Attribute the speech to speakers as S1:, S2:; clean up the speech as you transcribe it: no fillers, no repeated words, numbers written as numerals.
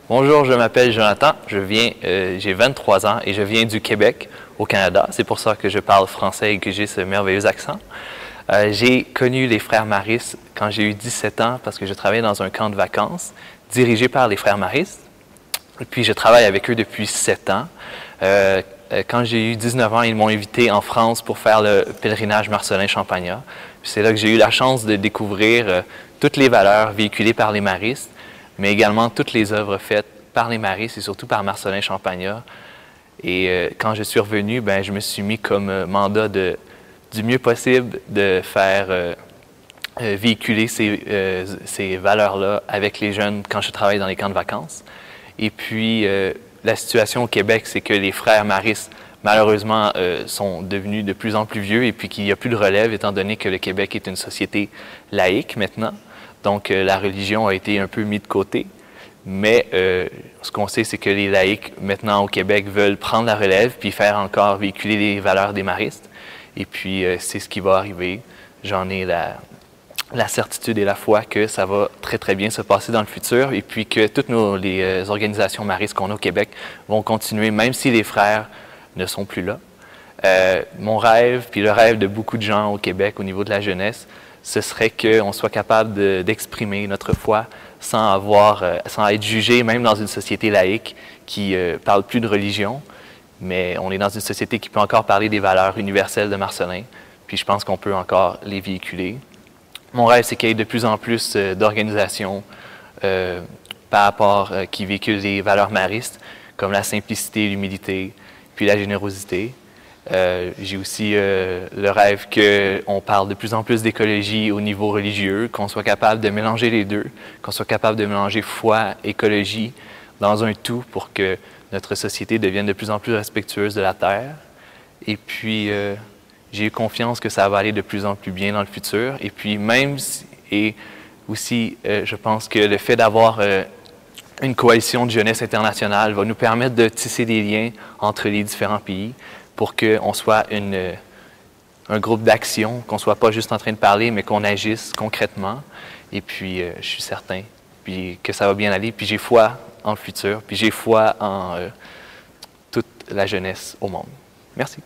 S1: Bonjour, je m'appelle Jonathan, j'ai 23 ans et je viens du Québec, au Canada. C'est pour ça que je parle français et que j'ai ce merveilleux accent. J'ai connu les frères Maristes quand j'ai eu 17 ans parce que je travaillais dans un camp de vacances dirigé par les frères Maristes. Et puis je travaille avec eux depuis 7 ans. Quand j'ai eu 19 ans, ils m'ont invité en France pour faire le pèlerinage Marcellin-Champagnat. C'est là que j'ai eu la chance de découvrir toutes les valeurs véhiculées par les Maristes, mais également toutes les œuvres faites par les Maristes et surtout par Marcellin Champagnat. Et quand je suis revenu, je me suis mis comme mandat du mieux possible de faire véhiculer ces valeurs-là avec les jeunes quand je travaille dans les camps de vacances. Et puis, la situation au Québec, c'est que les frères Maristes, malheureusement, sont devenus de plus en plus vieux et puis qu'il n'y a plus de relève, étant donné que le Québec est une société laïque maintenant. Donc, la religion a été un peu mise de côté. Mais ce qu'on sait, c'est que les laïcs, maintenant au Québec, veulent prendre la relève puis faire encore véhiculer les valeurs des Maristes. Et puis, c'est ce qui va arriver. J'en ai la certitude et la foi que ça va très, très bien se passer dans le futur et puis que toutes les organisations maristes qu'on a au Québec vont continuer, même si les frères ne sont plus là. Mon rêve, puis le rêve de beaucoup de gens au Québec au niveau de la jeunesse, ce serait qu'on soit capable d'exprimer notre foi sans être jugé, même dans une société laïque qui parle plus de religion, mais on est dans une société qui peut encore parler des valeurs universelles de Marcellin, puis je pense qu'on peut encore les véhiculer. Mon rêve, c'est qu'il y ait de plus en plus d'organisations qui véhiculent les valeurs maristes, comme la simplicité, l'humilité, puis la générosité. J'ai aussi le rêve qu'on parle de plus en plus d'écologie au niveau religieux, qu'on soit capable de mélanger les deux, qu'on soit capable de mélanger foi, écologie dans un tout pour que notre société devienne de plus en plus respectueuse de la Terre. Et puis, j'ai eu confiance que ça va aller de plus en plus bien dans le futur. Et puis, je pense que le fait d'avoir une coalition de jeunesse internationale va nous permettre de tisser des liens entre les différents pays pour qu'on soit un groupe d'action, qu'on ne soit pas juste en train de parler, mais qu'on agisse concrètement. Et puis, je suis certain que ça va bien aller. Puis, j'ai foi en le futur. Puis, j'ai foi en toute la jeunesse au monde. Merci.